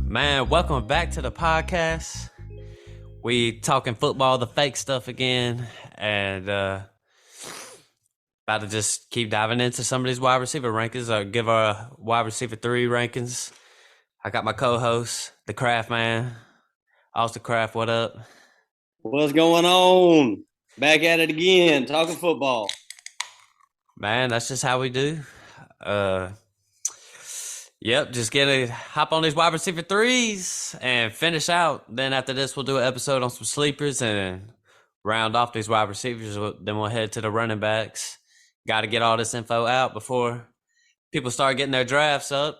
Man, welcome back to the podcast. We talking football, the fake stuff again, and about to just keep diving into some of these wide receiver rankings. I'll give our wide receiver 3 rankings. I got my co-host, the Craft Man, Austin Craft. What up? What's going on? Back at it again, talking football. Man, that's just how we do. Yep, just hop on these wide receiver 3s and finish out. Then after this, we'll do an episode on some sleepers and round off these wide receivers. Then we'll head to the running backs. Got to get all this info out before people start getting their drafts up.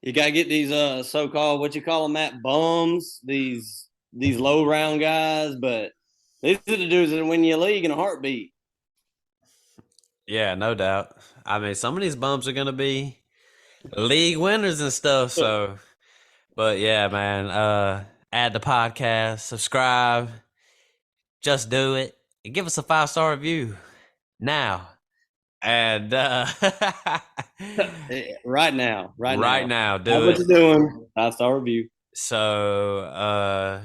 You got to get these so-called, what you call them, Matt, bums, these low-round guys. But these are the dudes that win you a league in a heartbeat. Yeah, no doubt. I mean, some of these bums are going to be league winners and stuff. So, but yeah, man, add the podcast, subscribe, just do it, and give us a 5-star review now. And right now, do it. What you doing? 5-star review. So,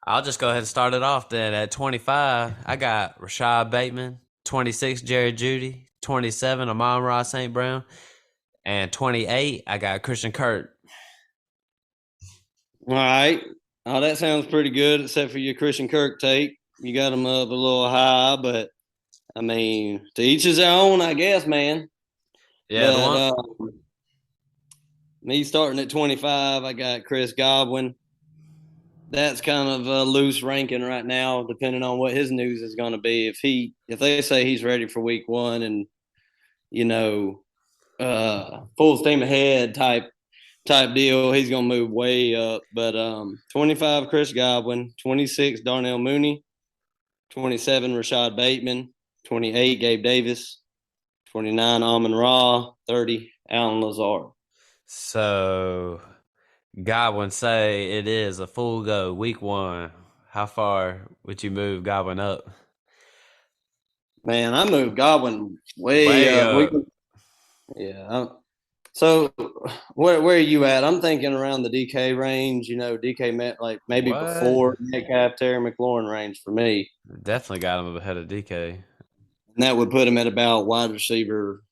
I'll just go ahead and start it off then. At 25, I got Rashad Bateman. 26, Jerry Jeudy. 27, Amon-Ra St. Brown. And 28, I got Christian Kirk. All right. Oh, that sounds pretty good, except for your Christian Kirk take. You got him up a little high, but, I mean, to each his own, I guess, man. Yeah, but, me starting at 25, I got Chris Godwin. That's kind of a loose ranking right now, depending on what his news is going to be. If they say he's ready for week 1 and, you know, full steam ahead type deal, he's going to move way up. But 25, Chris Godwin. 26, Darnell Mooney. 27, Rashad Bateman. 28, Gabe Davis. 29, Amon-Ra. 30, Allen Lazard. So Godwin say it is a full go, week 1. How far would you move Godwin up? Man, I moved Godwin way up. Yeah. So where are you at? I'm thinking around the DK range. You know, DK met like maybe before Metcalf, Terry McLaurin range for me. Definitely got him ahead of DK. And that would put him at about wide receiver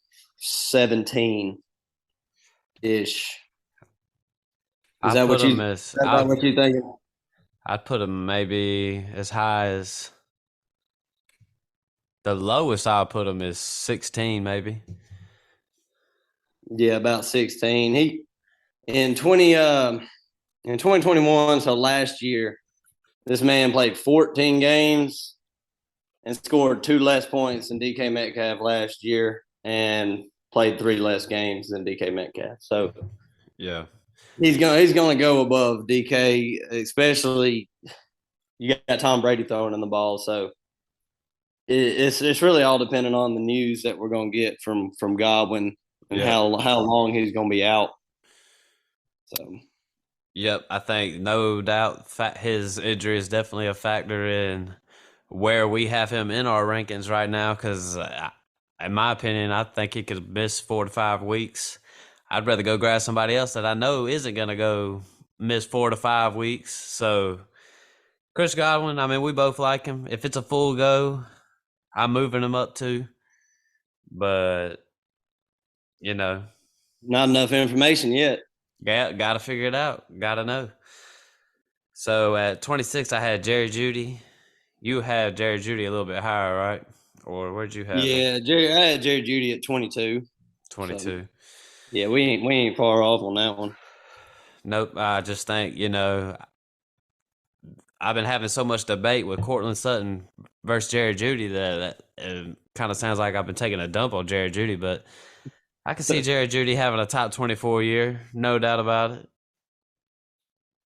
17-ish. Is that what you thinking? I'd put him maybe as high as the lowest I'll put him is 16, maybe. Yeah, about 16. He in 2021, so last year, this man played 14 games and scored 2 less points than DK Metcalf last year and played 3 less games than DK Metcalf. So yeah. He's gonna go above DK, especially you got Tom Brady throwing in the ball. So it's really all dependent on the news that we're gonna get from Godwin and how long he's gonna be out. So yep, I think no doubt his injury is definitely a factor in where we have him in our rankings right now. Because in my opinion, I think he could miss 4 to 5 weeks. I'd rather go grab somebody else that I know isn't going to go miss 4 to 5 weeks. So, Chris Godwin, I mean, we both like him. If it's a full go, I'm moving him up too. But, you know. Not enough information yet. Yeah, got to figure it out. Got to know. So, at 26, I had Jerry Jeudy. You had Jerry Jeudy a little bit higher, right? Or where'd you have him? I had Jerry Jeudy at 22. 22. So. Yeah, we ain't far off on that one. Nope. I just think, you know, I've been having so much debate with Cortland Sutton versus Jerry Jeudy that it kind of sounds like I've been taking a dump on Jerry Jeudy, but I can see Jerry Jeudy having a top 24 year, no doubt about it.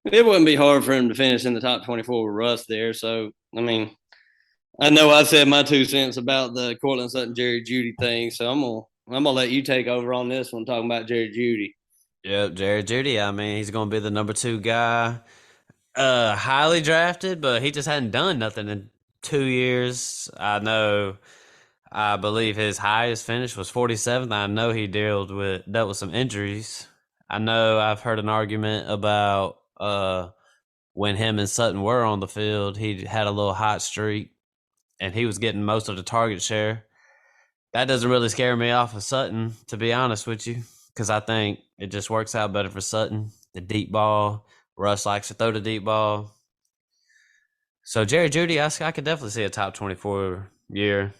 It wouldn't be hard for him to finish in the top 24 with Russ there. So, I mean, I know I said my 2 cents about the Cortland Sutton Jerry Jeudy thing, so I'm I'm gonna let you take over on this one, talking about Jerry Judy. Yep, Jared Judy. I mean, he's going to be the number two guy. Highly drafted, but he just hadn't done nothing in 2 years. I believe his highest finish was 47th. I know he dealt with some injuries. I know I've heard an argument about when him and Sutton were on the field, he had a little hot streak and he was getting most of the target share. That doesn't really scare me off of Sutton, to be honest with you, because I think it just works out better for Sutton. The deep ball, Russ likes to throw the deep ball. So Jerry Judy, I could definitely see a top 24 year,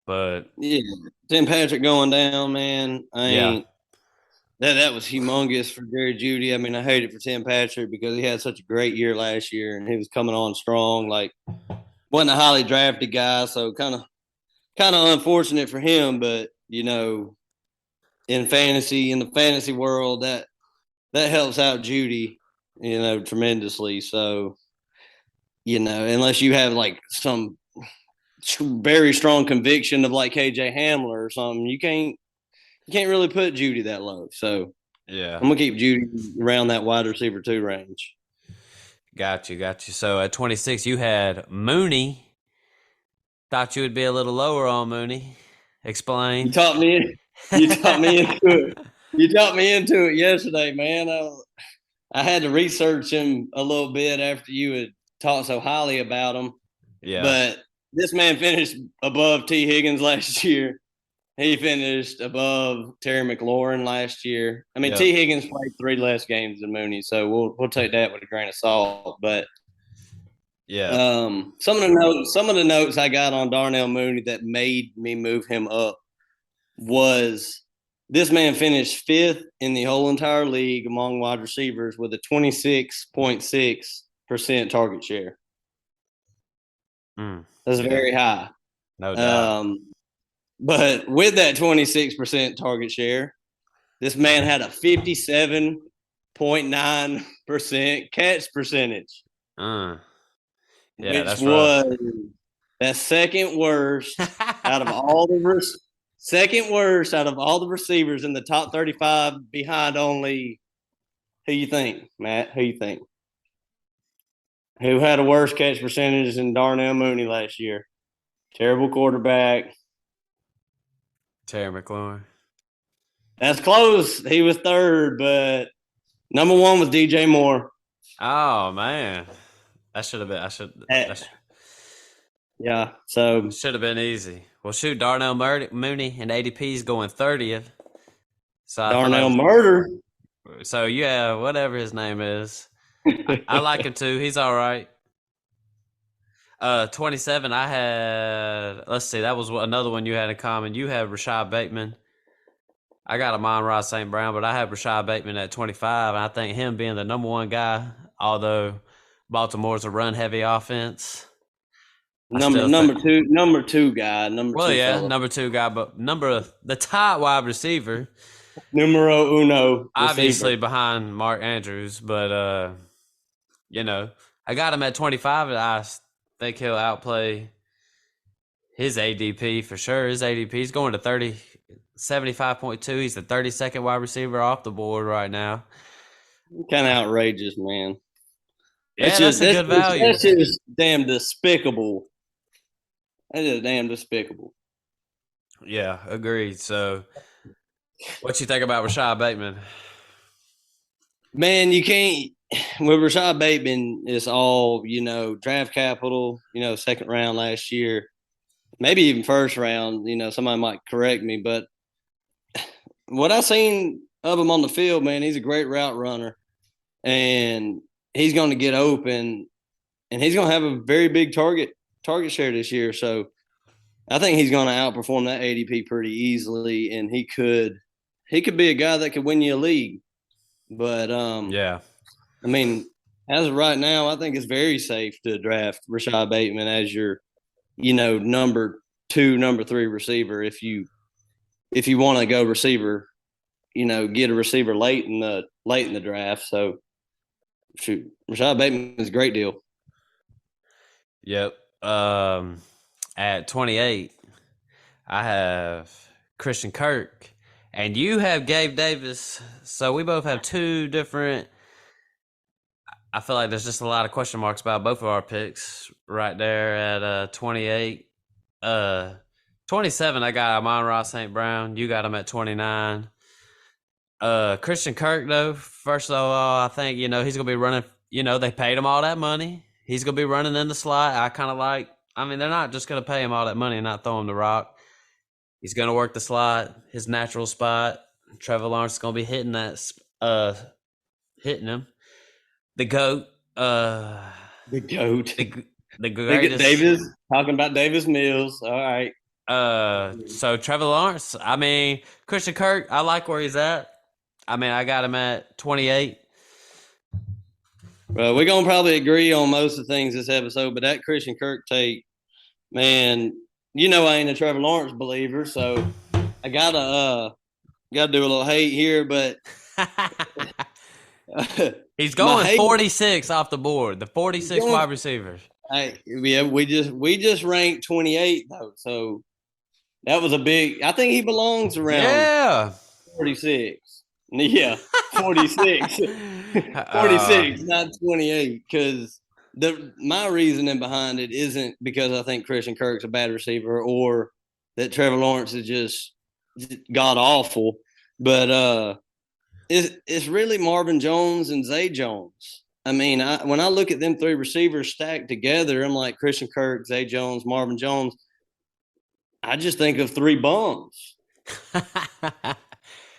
but Yeah, Tim Patrick going down, man. I yeah, ain't that was humongous for Jerry Judy. I mean, I hate it for Tim Patrick because he had such a great year last year and he was coming on strong. Like, wasn't a highly drafted guy, so kind of unfortunate for him. But in the fantasy world, that helps out Judy, tremendously. So unless you have like some very strong conviction of like KJ Hamler or something, you can't really put Judy that low. So yeah. I'm gonna keep Judy around that wide receiver two range. Got you. So at 26, you had Mooney. Thought you would be a little lower on Mooney. You Explain. taught me. You taught me into it. You taught me into it yesterday, man. I had to research him a little bit after you had talked so highly about him. Yeah, But this man finished above T. Higgins last year. He finished above Terry McLaurin last year. I mean, yep, T. Higgins played 3 less games than Mooney, so we'll take that with a grain of salt. But yeah. some of the notes I got on Darnell Mooney that made me move him up was this man finished fifth in the whole entire league among wide receivers with a 26.6% target share. Mm, That's yeah, very high. no doubt. Um, but with that 26% target share, this man had a 57.9% catch percentage, Uh, yeah, which that's rough. was that second worst out of all the receivers in the top 35 behind only who you think, Matt? Who you think? Who had a worse catch percentage than Darnell Mooney last year? Terrible quarterback. Terry McLaurin. That's close. He was third, but number one was DJ Moore. Oh man, that should have been. Eh, That yeah. So should have been easy. Well, shoot, Darnell Mooney and ADP's going 30th. So I feel Darnell like Murder. so yeah, whatever his name is, I like him too. He's all right. 27. I had. Let's see. That was another one you had in common. You had Rashad Bateman. I got Amon-Ra St. Brown, but I have Rashad Bateman at 25, and I think him being the number one guy, although Baltimore's a run-heavy offense, I number still think. number two guy, number Well, two yeah, fella, number two guy, but the top wide receiver, numero uno receiver. obviously behind Mark Andrews, but you know, I got him at 25, and I think he'll outplay his ADP for sure. His ADP is going to 75.2. He's the 32nd wide receiver off the board right now. Kind of outrageous, man. That's Yeah, just that's a that's good just, value. that's just damn despicable. That is damn despicable. Yeah, agreed. So, what you think about Rashad Bateman? Man, you can't with Rashad Bateman. It's all draft capital. Second round last year, maybe even first round. Somebody might correct me, but what I seen of him on the field, man, he's a great route runner, and he's going to get open, and he's going to have a very big target share this year. So I think he's going to outperform that ADP pretty easily, and he could be a guy that could win you a league. But Yeah, I mean, as of right now, I think it's very safe to draft Rashad Bateman as your number two, number three receiver if you want to go receiver. Get a receiver late in the draft. So shoot, Rashad Bateman is a great deal. yep. At 28, I have Christian Kirk, and you have Gabe Davis. So we both have two different. I feel like there's just a lot of question marks about both of our picks right there at 28. Uh, 27, I got Amon-Ra St. Brown. You got him at 29. Christian Kirk, though, first of all, I think, he's going to be running, they paid him all that money. He's going to be running in the slot. They're not just going to pay him all that money and not throw him the rock. He's going to work the slot, his natural spot. Trevor Lawrence is going to be hitting him. The GOAT. The GOAT. The greatest. Davis, talking about Davis Mills. All right. So Trevor Lawrence, Christian Kirk, I like where he's at. I got him at 28. Well, we're going to probably agree on most of the things this episode, but that Christian Kirk take, man, I ain't a Trevor Lawrence believer, so I gotta do a little hate here, but he's going 46 off the board. The 46 wide receivers. Hey, yeah, we just ranked 28 though, so that was a big. I think he belongs around 46. Yeah, 46. 46, not 28. Because my reasoning behind it isn't because I think Christian Kirk's a bad receiver or that Trevor Lawrence is just god awful, but it's really Marvin Jones and Zay Jones. When I look at them three receivers stacked together, I'm like Christian Kirk, Zay Jones, Marvin Jones. I just think of three bums.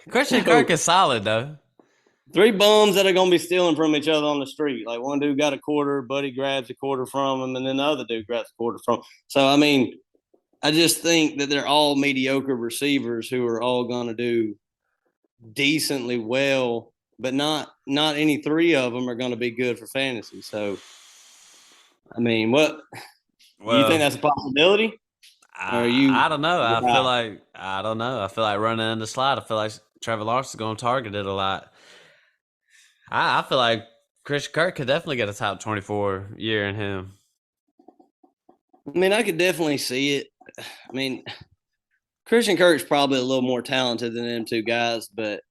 Christian Kirk is solid, though. Three bums that are going to be stealing from each other on the street. Like one dude got a quarter, Buddy grabs a quarter from him, and then the other dude grabs a quarter from him. So, I just think that they're all mediocre receivers who are all going to do decently well, but not any three of them are going to be good for fantasy. So, what? Well, you think that's a possibility? I don't know. I don't know. I feel like running in the slot. I feel like Trevor Lawrence is going to target it a lot. I feel like Christian Kirk could definitely get a top 24 year in him. I could definitely see it. Christian Kirk's probably a little more talented than them two guys, but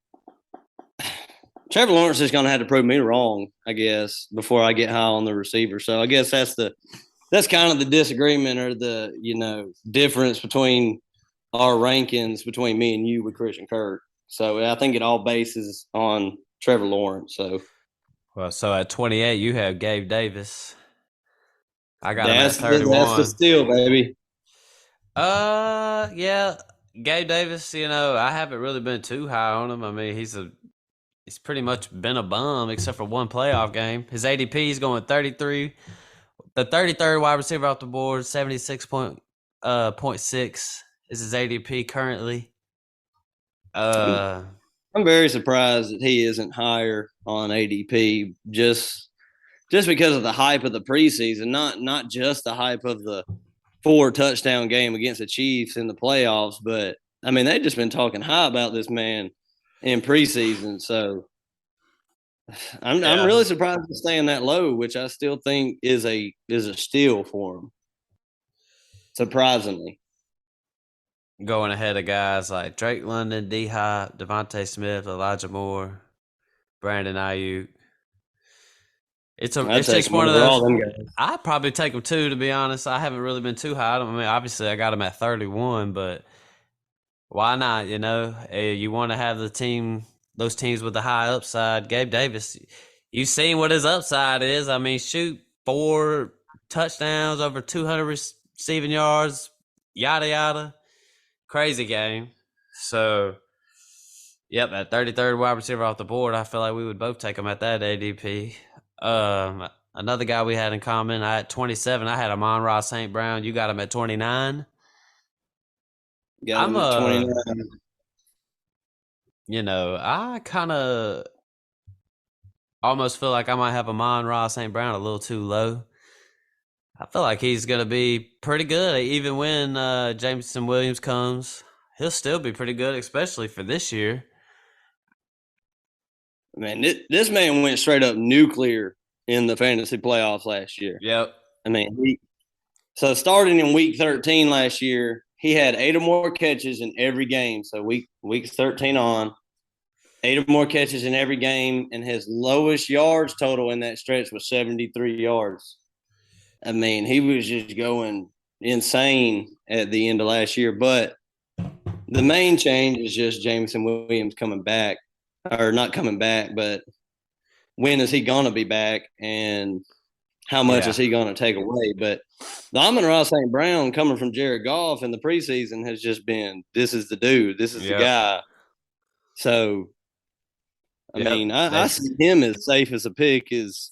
Trevor Lawrence is going to have to prove me wrong, I guess, before I get high on the receiver. So I guess that's kind of the disagreement or the difference between our rankings between me and you with Christian Kirk. So I think it all bases on Trevor Lawrence. So at 28, you have Gabe Davis. I got him at 31. That's the steal, baby. Yeah, Gabe Davis. I haven't really been too high on him. He's pretty much been a bum except for one playoff game. His ADP is going 33. The 33rd wide receiver off the board, 76.6 is his ADP currently. I'm very surprised that he isn't higher on ADP just because of the hype of the preseason, not just the hype of the 4-touchdown game against the Chiefs in the playoffs, but they've just been talking high about this man in preseason. So I'm really surprised to staying that low, which I still think is a steal for him. Surprisingly. Going ahead of guys like Drake London, D-Hop, Devontae Smith, Elijah Moore, Brandon Ayuk. It's just one of those. I'd probably take them too, to be honest. I haven't really been too high on them. Obviously, I got them at 31, but why not? You want to have those teams with the high upside. Gabe Davis, you've seen what his upside is. Shoot 4 touchdowns, over 200 receiving yards, yada yada. Crazy game. So, yep, at 33rd wide receiver off the board, I feel like we would both take him at that ADP. Another guy we had in common, I had 27. I had Amon-Ra St. Brown. You got him at 29. Got him at 29. I kind of almost feel like I might have Amon-Ra St. Brown a little too low. I feel like he's going to be pretty good. Even when Jameson Williams comes, he'll still be pretty good, especially for this year. Man, this man went straight up nuclear in the fantasy playoffs last year. Yep. So starting in week 13 last year, he had 8 or more catches in every game. So weeks 13 on, 8 or more catches in every game, and his lowest yards total in that stretch was 73 yards. I mean, he was just going insane at the end of last year. But the main change is just Jameson Williams coming back, or not coming back, but when is he going to be back, and how much Yeah. is he going to take away? But the Amon-Ra St. Brown coming from Jared Goff in the preseason has just been, this is the dude, this is the Yep. guy. So, I Yep. mean, I That's see him as safe as a pick as,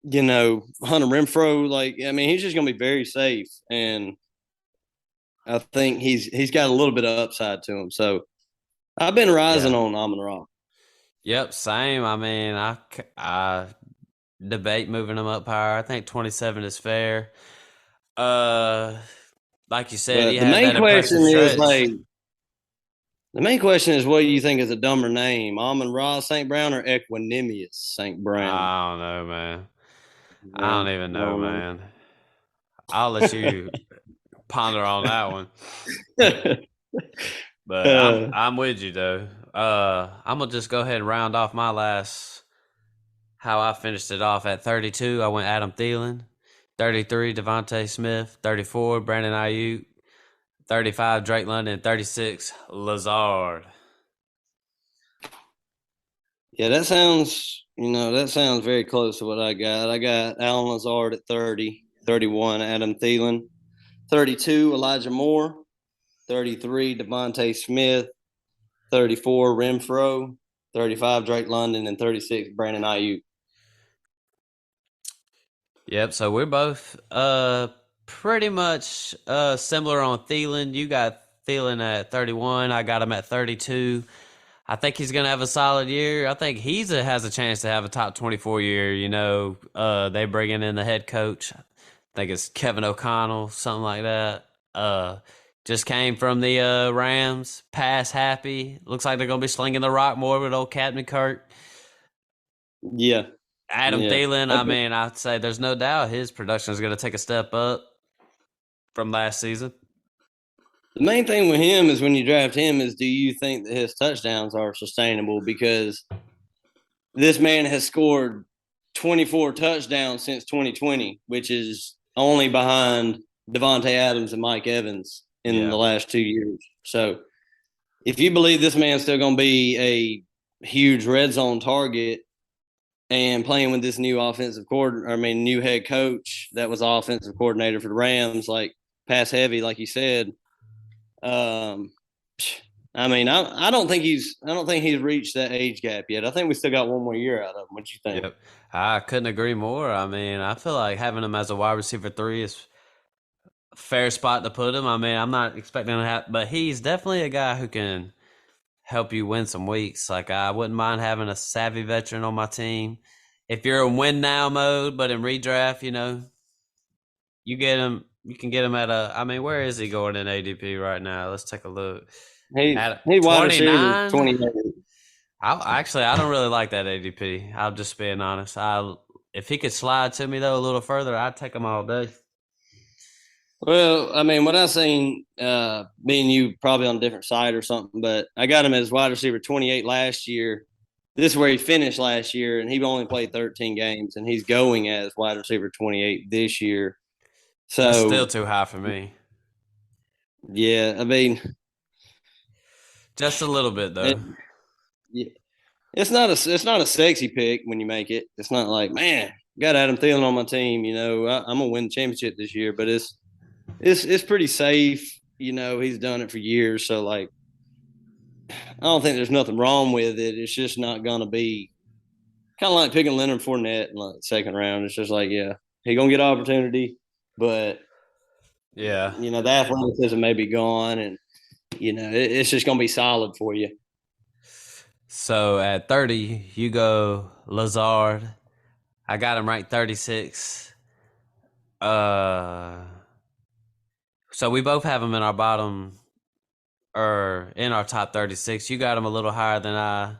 Hunter Renfro. Like, I mean, he's just going to be very safe. And I think he's got a little bit of upside to him. So I've been rising yeah. on Amon-Ra. Yep. Same. I mean, I debate moving him up higher. I think 27 is fair. Uh, like you said, he But the had main that impressive question is stretch. like, the main question is, what do you think is a dumber name, Amon-Ra St. Brown or Equanimous St. Brown? I don't know, man. I Yeah, don't even I know, don't man. I'll let you ponder on that one. know. But I'm uh, I'm with you though. I'm gonna just go ahead and round off my last how I finished it off at 32. I went Adam Thielen, 33 Devontae Smith, 34 Brandon Ayuk, 35 Drake London, 36 Lazard. yeah, that sounds very close to what I got. I got Alan Lazard at 30, 31 Adam Thielen, 32 Elijah Moore, 33 Devontae Smith, 34 Renfro, 35 Drake London, and 36 Brandon Ayuk. Yep. So we're both pretty much similar on Thielen. You got Thielen at 31. I got him at 32. I think he's going to have a solid year. I think has a chance to have a top 24 year. They bringing in the head coach. I think it's Kevin O'Connell, something like that. Uh, just came from the Rams, pass happy. Looks like they're going to be slinging the rock more with old Captain Kirk. Yeah, Adam yeah. Thielen, I mean, I'd say there's no doubt his production is going to take a step up from last season. The main thing with him is when you draft him is, do you think that his touchdowns are sustainable? Because this man has scored 24 touchdowns since 2020, which is only behind Devontae Adams and Mike Evans in Yeah. the last 2 years. So if you believe this man's still going to be a huge red zone target and playing with this new new head coach that was offensive coordinator for the Rams, like pass heavy, like you said, um, I mean, I don't think he's reached that age gap yet. I think we still got one more year out of him. What you think? Yep. I couldn't agree more. I mean, I feel like having him as a wide receiver 3 is a fair spot to put him. I mean, I'm not expecting to have, but he's definitely a guy who can help you win some weeks. Like, I wouldn't mind having a savvy veteran on my team. If you're in win now mode, but in redraft, you can get him at I mean, where is he going in ADP right now? Let's take a look. He At he wide receiver 29? 28. I don't really like that ADP. I'm just being honest. If he could slide to me though a little further, I'd take him all day. Well, I mean, what I seen, me and you probably on a different side or something, but I got him as wide receiver 28 last year. This is where he finished last year, and he only played 13 games, and he's going as wide receiver 28 this year. That's still So, too high for me. yeah, I mean, Just a little bit it, though. it's not a sexy pick when you make it. It's not like, man, got Adam Thielen on my team. I'm gonna win the championship this year, but it's pretty safe. He's done it for years, so like I don't think there's nothing wrong with it. It's just not gonna be kind of like picking Leonard Fournette in like the second round. It's just like, yeah, he gonna get opportunity, but Yeah. the athleticism may be gone, and it's just gonna be solid for you. So at 30, you go Lazard. I got him ranked 36. Uh, so we both have him in our bottom or in our top 36. You got him a little higher than I.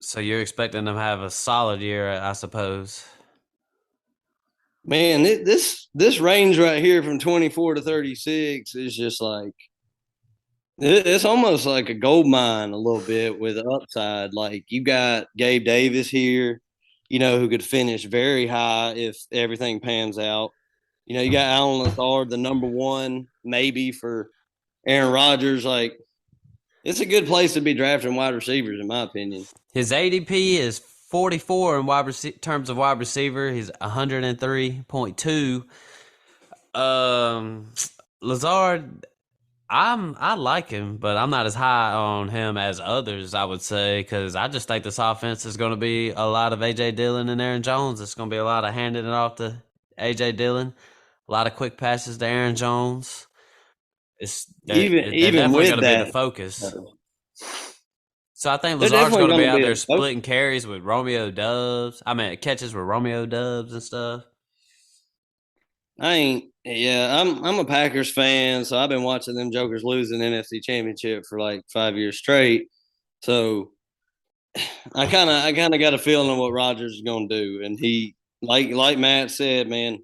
So you're expecting them to have a solid year, I suppose. Man, this range right here from 24 to 36 is just like it's almost like a gold mine a little bit with upside. Like you got Gabe Davis here, who could finish very high if everything pans out. You got Alan Lazard, the number one, maybe for Aaron Rodgers. Like it's a good place to be drafting wide receivers, in my opinion. His ADP is 44 in terms of wide receiver. He's 103.2. Um, Lazard, I like him, but I'm not as high on him as others, I would say, because I just think this offense is going to be a lot of AJ Dillon and Aaron Jones. It's going to be a lot of handing it off to AJ Dillon, a lot of quick passes to Aaron Jones. Even They're even definitely going with to be the that, focus. So I think they're Lazard's definitely going to be going to out be there a focus. splitting carries with Romeo Dubs. I mean, catches with Romeo Dubs and stuff. I ain't. Yeah, I'm a Packers fan, so I've been watching them Jokers lose an NFC Championship for like 5 years straight. So I kind of got a feeling of what Rodgers is going to do, and he like Matt said, man,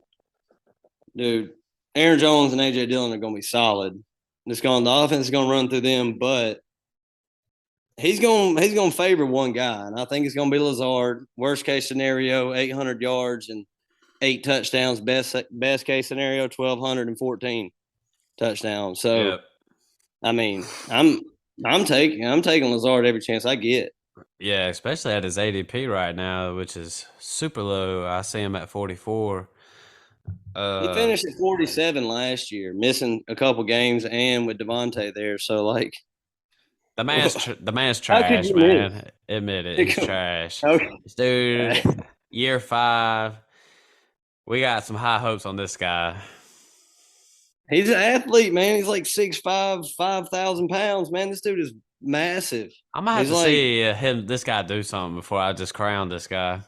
dude, Aaron Jones and AJ Dillon are going to be solid. The offense is going to run through them, but he's going to favor one guy, and I think it's going to be Lazard. Worst case scenario, 800 yards and 8 touchdowns. Best case scenario, 1,214 touchdowns. So Yep. I mean, I'm taking Lazard every chance I get. Yeah, especially at his ADP right now, which is super low. I see him at 44. He Uh, finished at 47 last year, missing a couple games, and with Devontae there. So like, the man's how could trash, you man. Admit it, he's miss? trash. Okay. This dude, year 5, we got some high hopes on this guy. He's an athlete, man. He's like 6'5", 5,000 pounds, man. This dude is massive. I might have He's to like, see this guy do something before I just crown this guy.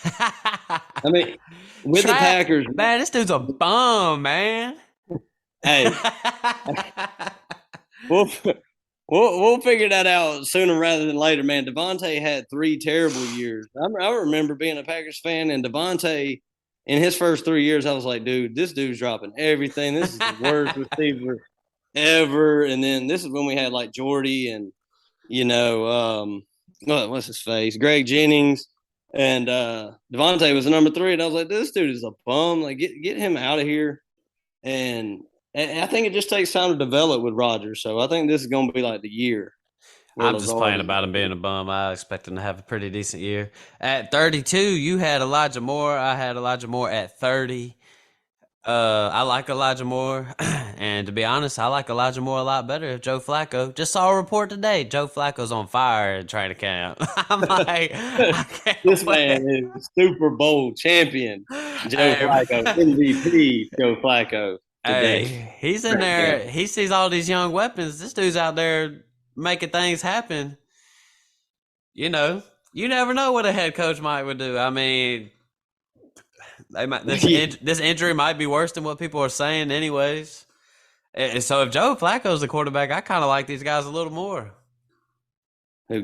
I mean, with the Trap, Packers, man, this dude's a bum, man. hey, we'll we'll figure that out sooner rather than later, man. Devontae had 3 terrible years. I remember being a Packers fan, and Devontae in his first 3 years, I was like, dude, this dude's dropping everything. This is the worst receiver ever. And then this is when we had like Jordy and what's his face, Greg Jennings, and Devontae was the number 3, and I was like, this dude is a bum. Like, get him out of here. And I think it just takes time to develop with Rodgers. So I think this is going to be like the year where I'm just Lazard playing is. about him being a bum. I expect him to have a pretty decent year. At 32, you had Elijah Moore. I had Elijah Moore at 30. I like Elijah Moore, and to be honest, I like Elijah Moore a lot better if Joe Flacco. Just saw a report today. Joe Flacco's on fire in training camp. I'm like, I This can't man wait. is Super Bowl champion, Joe Hey, Flacco, MVP, Joe Flacco today. hey, he's in Training camp. there. He sees all these young weapons. This dude's out there making things happen. You know, you never know what a head coach might would do. I mean, this injury might be worse than what people are saying, anyways. And so if Joe Flacco's the quarterback, I kind of like these guys a little more.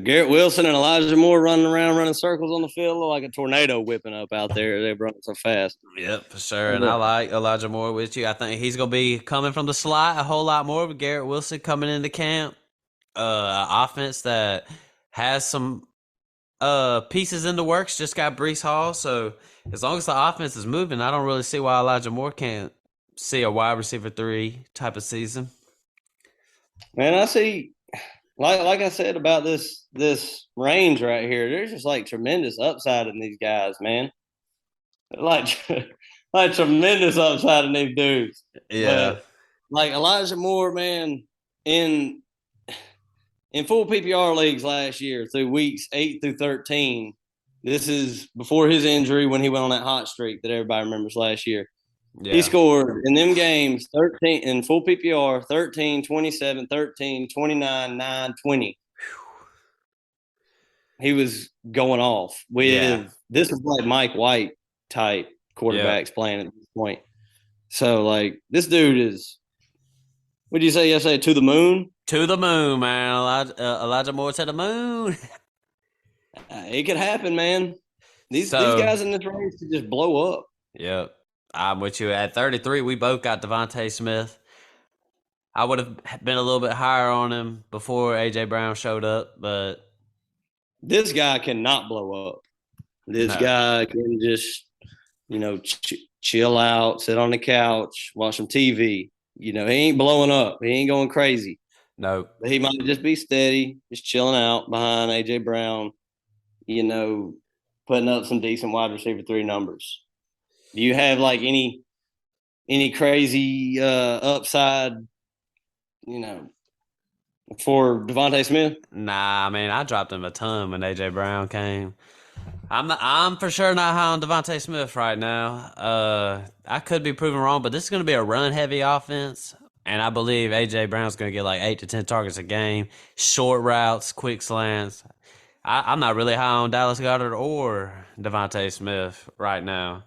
Garrett Wilson and Elijah Moore running around, running circles on the field, look like a tornado whipping up out there. They're running so fast. Yep, for sure. And I like Elijah Moore with you. I think he's going to be coming from the slot a whole lot more with Garrett Wilson coming into camp. Offense that has some pieces in the works. Just got Brees Hall. So as long as the offense is moving, I don't really see why Elijah Moore can't see a wide receiver 3 type of season. Man, I see. Like I said about this range right here, there's just like tremendous upside in these guys, man. Like like tremendous upside in these dudes. Yeah. But like Elijah Moore, man, in full PPR leagues last year through weeks 8 through 13. This is before his injury when he went on that hot streak that everybody remembers last year. He Yeah. scored in them games 13 in full PPR, 13, 27, 13, 29, 9, 20. He was going off Yeah. with this is like Mike White type Yep. quarterbacks playing at this point. So like this dude is what did you say yesterday? To the moon? To the moon, man. Elijah Moore to the moon. It could happen, man. These So guys in this race could just blow up. Yep. I'm with you. At 33, we both got Devontae Smith. I would have been a little bit higher on him before A.J. Brown showed up, but This guy cannot blow up. This no, guy can just, chill out, sit on the couch, watch some TV. He ain't blowing up. He ain't going crazy. no. But he might just be steady, just chilling out behind AJ Brown, you know, putting up some decent wide receiver three numbers. Do you have like any crazy upside, you know, for Devontae Smith? Nah, I mean, I dropped him a ton when A.J. Brown came. I'm for sure not high on Devontae Smith right now. I could be proven wrong, but this is going to be a run heavy offense, and I believe A.J. Brown's going to get like 8 to 10 targets a game, short routes, quick slants. I'm not really high on Dallas Goedert or Devontae Smith right now.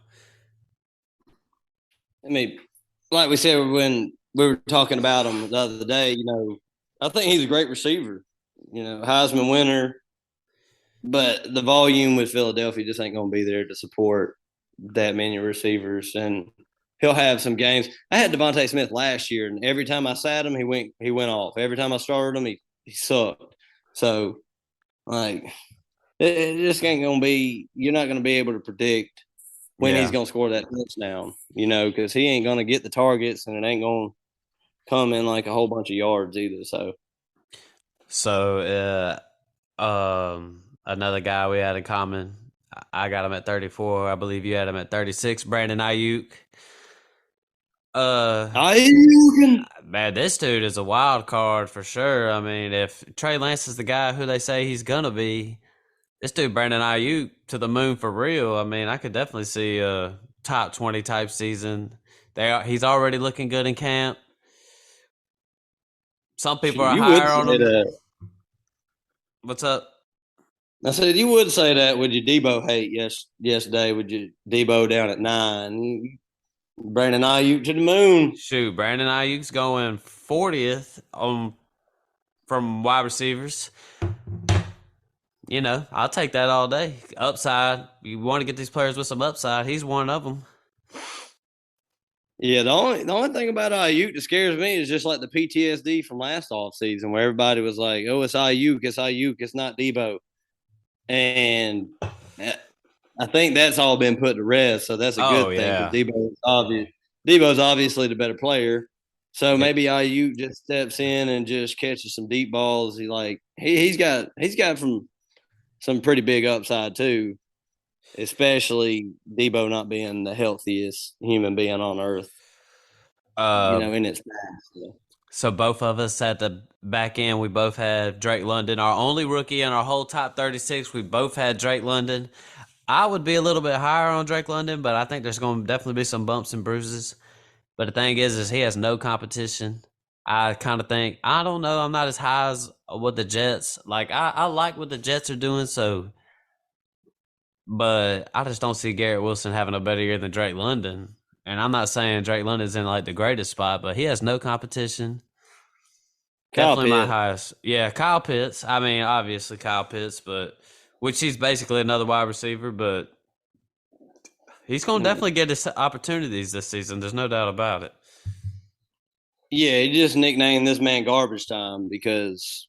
I mean, like we said when we were talking about him the other day, I think he's a great receiver, Heisman winner, but the volume with Philadelphia just ain't going to be there to support that many receivers. And he'll have some games. I had Devontae Smith last year, and every time I sat him, he went off. Every time I started him, he sucked. So like it just ain't going to be. You're not going to be able to predict when he's Yeah. going to score that touchdown, because he ain't going to get the targets, and it ain't going to come in like a whole bunch of yards either. So So, another guy we had in common. I got him at 34. I believe you had him at 36. Brandon Ayuk. Uh, I Man, this dude is a wild card for sure. I mean, if Trey Lance is the guy who they say he's gonna be, this dude Brandon Ayuk to the moon for real. I mean, I could definitely see a top 20 type season. He's already looking good in camp. Some people are you would higher on say him. that. What's up? I said you would say that. Would you Debo hate yesterday? Would you Debo down at 9? Brandon Ayuk to the moon. Shoot, Brandon Ayuk's going 40th on from wide receivers. I'll take that all day. Upside. You want to get these players with some upside. He's one of them. Yeah, the only thing about Ayuk that scares me is just like the PTSD from last offseason where everybody was like, "Oh, Ayuk, it's not Debo," and I think that's all been put to rest. So that's a Oh good thing because yeah. Debo's obviously the better player. So Yeah. maybe Ayuk just steps in and just catches some deep balls. He's got some pretty big upside too, especially Debo not being the healthiest human being on earth, Uh, in its past. So. so both of us at the back end, we both had Drake London, our only rookie in our whole top 36. We both had Drake London. I would be a little bit higher on Drake London, but I think there's going to definitely be some bumps and bruises. But the thing is he has no competition. I kind of think I don't know. I'm not as high as with the Jets. Like I like what the Jets are doing, so but I just don't see Garrett Wilson having a better year than Drake London. And I'm not saying Drake London's in like the greatest spot, but he has no competition. Kyle Definitely my Pitt. highest. Yeah, Kyle Pitts. I mean, obviously Kyle Pitts, but which he's basically another wide receiver, but he's going to definitely get his opportunities this season. There's no doubt about it. Yeah, he just nicknamed this man Garbage Time because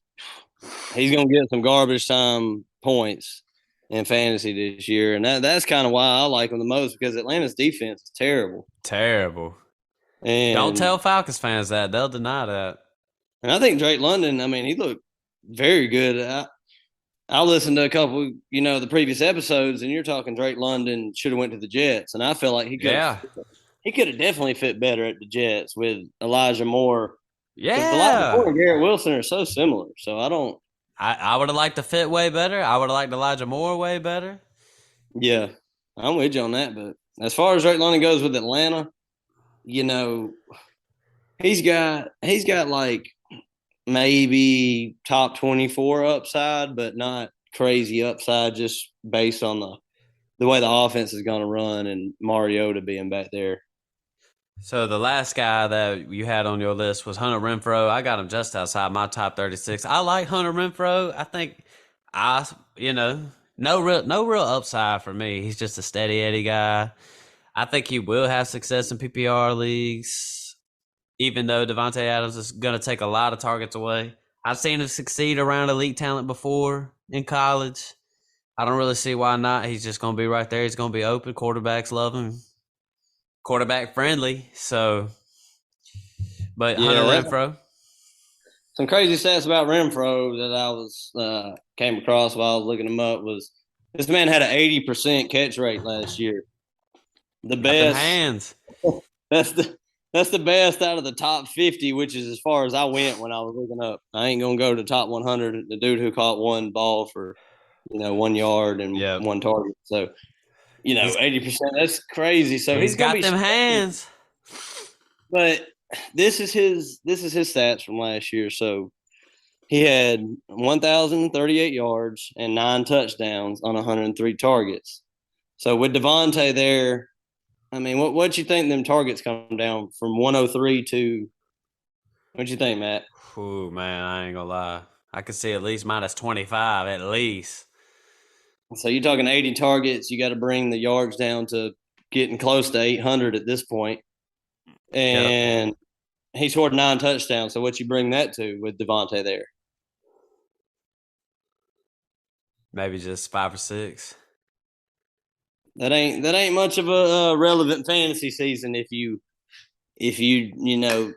he's going to get some garbage time points in fantasy this year, and that's kind of why I like him the most because Atlanta's defense is terrible, Terrible. Don't and tell Falcons fans that. They'll deny that. I think Drake London. I mean, he looked very good. I listened to a couple, the previous episodes, and you're talking Drake London should have went to the Jets, and I feel like Yeah. he could have definitely fit better at the Jets with Elijah Moore because Elijah Moore Yeah. and Garrett Wilson are so similar. So I don't. I would have liked to fit way better. I would have liked Elijah Moore way better. Yeah, I'm with you on that. But as far as Drake London goes with Atlanta, you know, he's got like maybe top 24 upside, but not crazy upside, just based on the way the offense is going to run and Mariota being back there. So the last guy that you had on your list was Hunter Renfro. I got him just outside my top 36. I like Hunter Renfro. I think I, no real upside for me. He's just a steady Eddie guy. I think he will have success in PPR leagues, even though Devontae Adams is going to take a lot of targets away. I've seen him succeed around elite talent before in college. I don't really see why not. He's just going to be right there. He's going to be open. Quarterbacks love him. Quarterback friendly. So, but Hunter Yeah, Renfro. some crazy stats about Renfro that I was came across while I was looking him up was this man had an 80% catch rate last year. The Got them best. hands. That's the best out of the top 50, which is as far as I went when I was looking up. I ain't gonna go to the top 100. The dude who caught one ball for 1 yard and Yep. one target. So 80%. That's crazy. So He's he's gonna got be. them hands. But this is his stats from last year. So he had 1,038 yards and 9 touchdowns on 103 targets. So with Devontae there, I mean, what you think them targets come down from 103 to? What you think, Matt? Ooh, man, I ain't gonna lie. I could see at least minus 25 at least. So you're talking 80 targets. You got to bring the yards down to getting close to 800 at this point. Yep. And he scored 9 touchdowns. So what you bring that to with Devontae there? Maybe just 5 or 6. That ain't much of a relevant fantasy season if you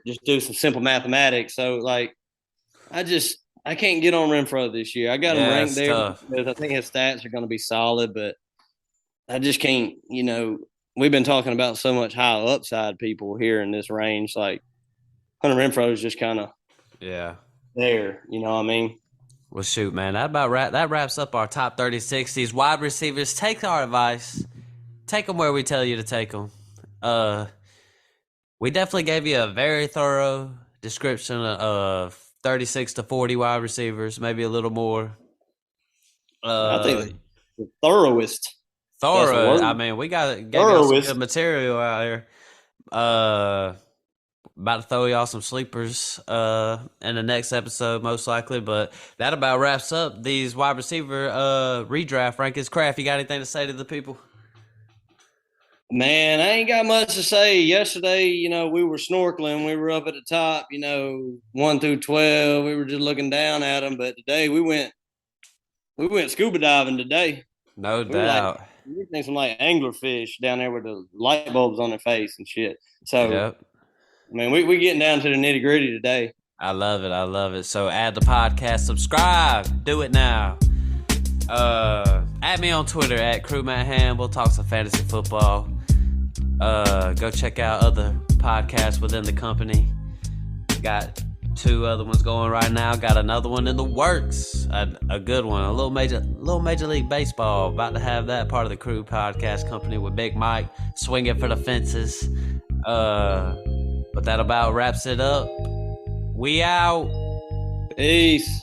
just do some simple mathematics. So like I can't get on Renfro this year. I got him Yeah, ranked it's there tough. because I think his stats are going to be solid, but I just can't. We've been talking about so much high upside people here in this range. Like Hunter Renfro is just kind of Yeah. there. You know what I mean? Well, shoot, man. That wraps up our top 36. These wide receivers, take our advice. Take them where we tell you to take them. We definitely gave you a very thorough description of 36 to 40 wide receivers, maybe a little more. I think the thoroughest. That's a Thorough. word. I mean, gave y'all some good Thoroughest. material out here. About to throw y'all some sleepers in the next episode, most likely. But that about wraps up these wide receiver redraft rankings. Kraft, you got anything to say to the people? Man, I ain't got much to say. Yesterday, we were snorkeling. We were up at the top, 1 through 12. We were just looking down at them. But today we went scuba diving today. No We were like, doubt. we seen some like anglerfish down there with the light bulbs on their face and shit. So, Yep. I mean, we getting down to the nitty gritty today. I love it. I love it. So add the podcast, subscribe, do it now. Add me on Twitter at Hamm. We'll talk some fantasy football. Go check out other podcasts within the company. Got 2 other ones going right now. Got another one in the works. A good one. A little major league baseball. About to have that part of the Crew podcast company with Big Mike swinging for the fences. But that about wraps it up. We out. Peace.